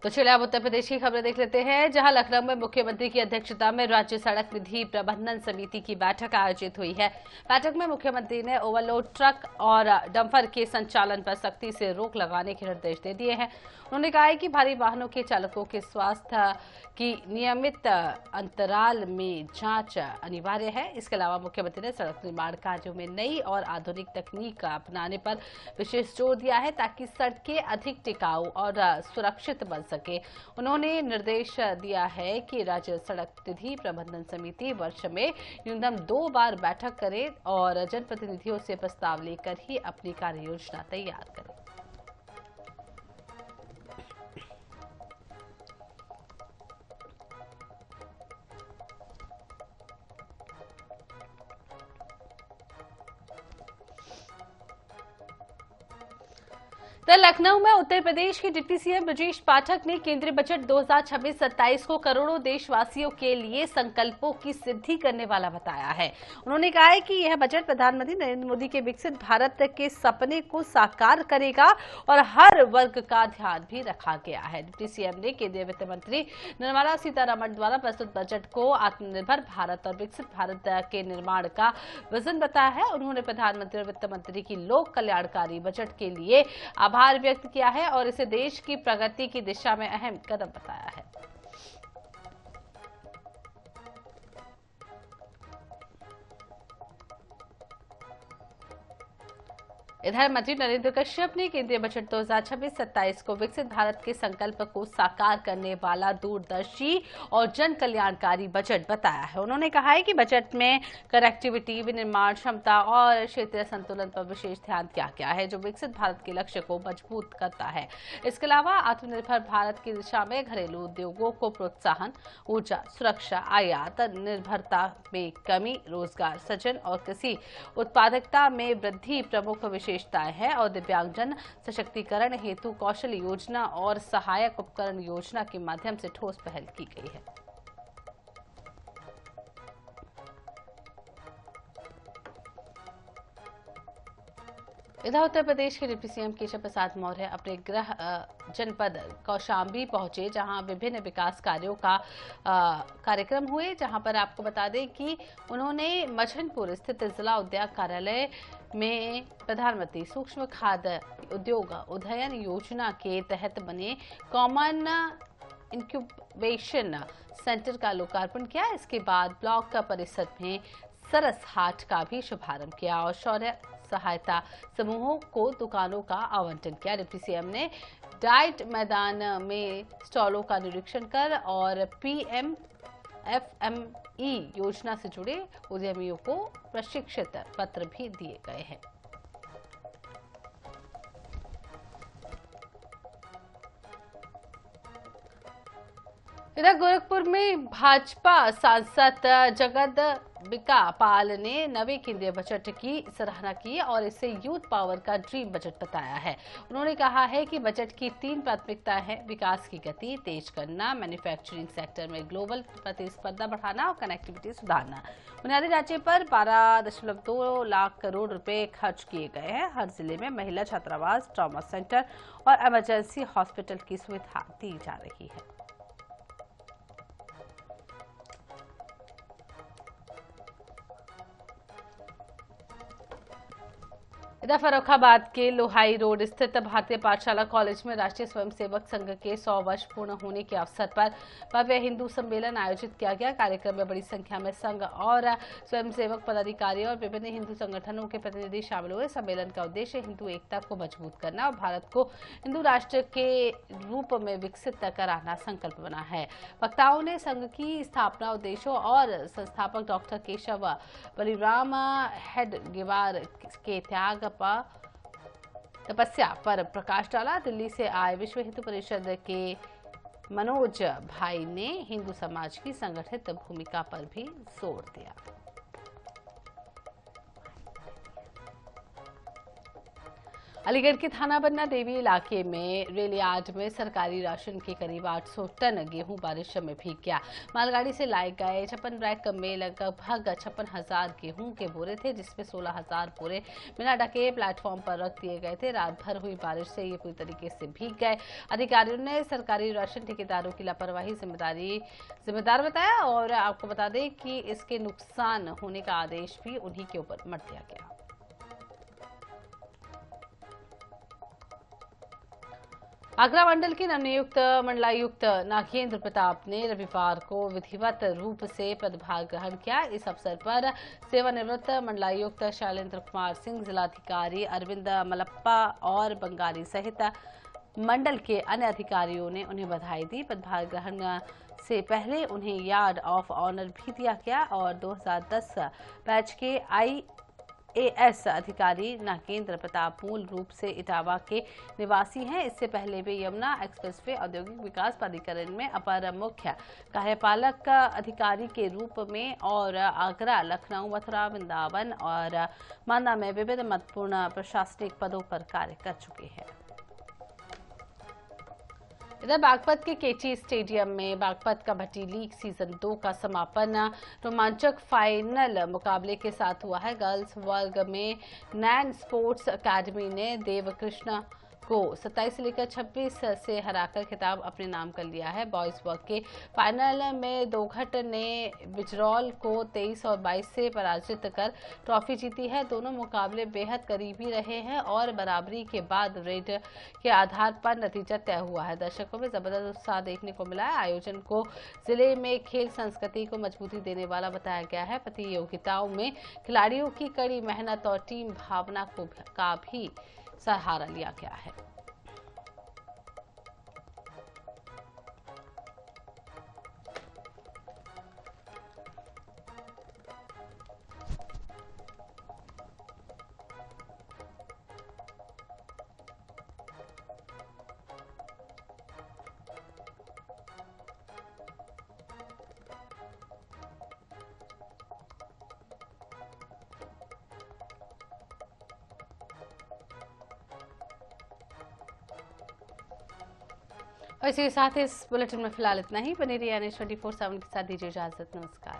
तो चलिए अब उत्तर प्रदेश की खबरें देख लेते हैं, जहां लखनऊ में मुख्यमंत्री की अध्यक्षता में राज्य सड़क निधि प्रबंधन समिति की बैठक आयोजित हुई है। बैठक में मुख्यमंत्री ने ओवरलोड ट्रक और डंपर के संचालन पर सख्ती से रोक लगाने के निर्देश दे दिए हैं। उन्होंने कहा है कि भारी वाहनों के चालकों के स्वास्थ्य की नियमित अंतराल में जांच अनिवार्य है। इसके अलावा मुख्यमंत्री ने सड़क निर्माण कार्यों में नई और आधुनिक तकनीक का अपनाने पर विशेष जोर दिया है, ताकि सड़कें अधिक टिकाऊ और सुरक्षित बन सके। उन्होंने निर्देश दिया है कि राज्य सड़क निधि प्रबंधन समिति वर्ष में न्यूनतम 2 बार बैठक करे और जनप्रतिनिधियों से प्रस्ताव लेकर ही अपनी कार्य योजना तैयार करे। तो लखनऊ में उत्तर प्रदेश के डिप्टी सीएम ब्रजेश पाठक ने केंद्रीय बजट 2026-27 को करोड़ों देशवासियों के लिए संकल्पों की सिद्धि करने वाला बताया है। उन्होंने कहा है कि यह बजट प्रधानमंत्री नरेंद्र मोदी के विकसित भारत के सपने को साकार करेगा और हर वर्ग का ध्यान भी रखा गया है। डिप्टी सीएम ने केंद्रीय वित्त मंत्री निर्मला सीतारमण द्वारा प्रस्तुत बजट को आत्मनिर्भर भारत और विकसित भारत के निर्माण का विजन बताया है। उन्होंने प्रधानमंत्री और वित्त मंत्री की लोक कल्याणकारी बजट के लिए आभार व्यक्त किया है और इसे देश की प्रगति की दिशा में अहम कदम बताया है। इधर मंत्री नरेंद्र कश्यप ने केंद्रीय बजट 2026-27 को विकसित भारत के संकल्प को साकार करने वाला दूरदर्शी और जन कल्याणकारी बजट बताया है। उन्होंने कहा है कि बजट में कनेक्टिविटी, विनिर्माण क्षमता और क्षेत्रीय संतुलन पर विशेष ध्यान दिया गया है, जो विकसित भारत के लक्ष्य को मजबूत करता है। इसके अलावा आत्मनिर्भर भारत की दिशा में घरेलू उद्योगों को प्रोत्साहन, ऊर्जा सुरक्षा, आयात निर्भरता में कमी, रोजगार सृजन और कृषि उत्पादकता में वृद्धि प्रमुख विशेषताएं है और दिव्यांगजन सशक्तिकरण हेतु कौशल योजना और सहायक उपकरण योजना के माध्यम से ठोस पहल की गई है। इधर उत्तर प्रदेश के डिप्टी सीएम केशव प्रसाद मौर्य अपने गृह जनपद कौशाम्बी पहुंचे, जहां विभिन्न विकास कार्यों का कार्यक्रम हुए। जहां पर आपको बता दें कि उन्होंने मछनपुर स्थित जिला उद्योग कार्यालय में प्रधानमंत्री सूक्ष्म खाद्य उद्योग उदयन योजना के तहत बने कॉमन इंक्यूबेशन सेंटर का लोकार्पण किया। इसके बाद ब्लॉक परिसर में सरस हाट का भी शुभारंभ किया और शौर्य सहायता समूहों को दुकानों का आवंटन किया। डिप्टी सीएम ने डाइट मैदान में स्टॉलों का निरीक्षण कर और PMFME योजना से जुड़े उद्यमियों को प्रशिक्षित पत्र भी दिए गए हैं। इधर गोरखपुर में भाजपा सांसद जगदम्बिका पाल ने नवे केंद्रीय बजट की सराहना की और इसे यूथ पावर का ड्रीम बजट बताया है। उन्होंने कहा है कि बजट की 3 प्राथमिकताएं हैं: विकास की गति तेज करना, मैन्युफैक्चरिंग सेक्टर में ग्लोबल प्रतिस्पर्धा बढ़ाना और कनेक्टिविटी सुधारना। बुनियादी ढांचे पर 12.2 लाख करोड़ रुपए खर्च किए गए हैं। हर जिले में महिला छात्रावास, ट्रॉमा सेंटर और इमरजेंसी हॉस्पिटल की सुविधा दी जा रही है। इधर फर्रुखाबाद के लोहाई रोड स्थित भारतीय पाठशाला कॉलेज में राष्ट्रीय स्वयंसेवक संघ के 100 वर्ष पूर्ण होने के अवसर पर भव्य हिंदू सम्मेलन आयोजित किया गया। कार्यक्रम में बड़ी संख्या में संघ और स्वयंसेवक पदाधिकारी और विभिन्न हिंदू संगठनों के प्रतिनिधि शामिल हुए। सम्मेलन का उद्देश्य हिंदू एकता को मजबूत करना और भारत को हिंदू राष्ट्र के रूप में विकसित कराना संकल्प बना है। वक्ताओं ने संघ की स्थापना उद्देश्यों और संस्थापक डॉक्टर केशव बलिराम हेडगेवार के त्याग तपस्या पर प्रकाश डाला। दिल्ली से आए विश्व हिंदू परिषद के मनोज भाई ने हिंदू समाज की संगठित भूमिका पर भी जोर दिया। अलीगढ़ के थाना बन्ना देवी इलाके में रेल यार्ड में सरकारी राशन के करीब 800 टन गेहूं बारिश में भीग गया। मालगाड़ी से लाए गए 56 रैक में लगभग 56,000 गेहूं के बोरे थे, जिसमें 16,000 बोरे बिना ढके प्लेटफॉर्म पर रख दिए गए थे। रात भर हुई बारिश से ये पूरी तरीके से भीग गए। अधिकारियों ने सरकारी राशन ठेकेदारों की लापरवाही जिम्मेदार बताया और आपको बता दें कि इसके नुकसान होने का आदेश भी उन्हीं के ऊपर मढ़ दिया गया। आगरा मंडल के नवनियुक्त मंडलायुक्त नागेंद्र प्रताप ने रविवार को विधिवत रूप से पदभार ग्रहण किया। इस अवसर पर सेवानिवृत्त मंडलायुक्त शैलेंद्र कुमार सिंह, जिलाधिकारी अरविंद मलप्पा और बंगाली सहित मंडल के अन्य अधिकारियों ने उन्हें बधाई दी। पदभार ग्रहण से पहले उन्हें यार्ड ऑफ ऑनर भी दिया गया और 2010 बैच के IAS अधिकारी नागेंद्र प्रताप मूल रूप से इटावा के निवासी हैं। इससे पहले वे यमुना एक्सप्रेसवे औद्योगिक विकास प्राधिकरण में अपर मुख्य कार्यपालक अधिकारी के रूप में और आगरा, लखनऊ, मथुरा, वृंदावन और मांदा में विविध महत्वपूर्ण प्रशासनिक पदों पर कार्य कर चुके हैं। इधर बागपत के केची स्टेडियम में बागपत कबड्डी लीग सीजन 2 का समापन रोमांचक फाइनल मुकाबले के साथ हुआ है। गर्ल्स वर्ग में नैन स्पोर्ट्स अकेडमी ने देवकृष्ण को 27 से लेकर 26 से हराकर खिताब अपने नाम कर लिया है। बॉयज वर्ग के फाइनल में दोघट ने बिजरौल को 23 और 22 से पराजित कर ट्रॉफी जीती है। दोनों मुकाबले बेहद करीबी रहे हैं और बराबरी के बाद रेड के आधार पर नतीजा तय हुआ है। दर्शकों में जबरदस्त उत्साह देखने को मिला है। आयोजन को जिले में खेल संस्कृति को मजबूती देने वाला बताया गया है। प्रतियोगिताओं में खिलाड़ियों की कड़ी मेहनत और टीम भावना का भी सहारा लिया गया है। और इसी के साथ इस बुलेटिन में फिलहाल इतना ही। बने रहिए NH 24/7 के साथ। दीजिए इजाजत। नमस्कार।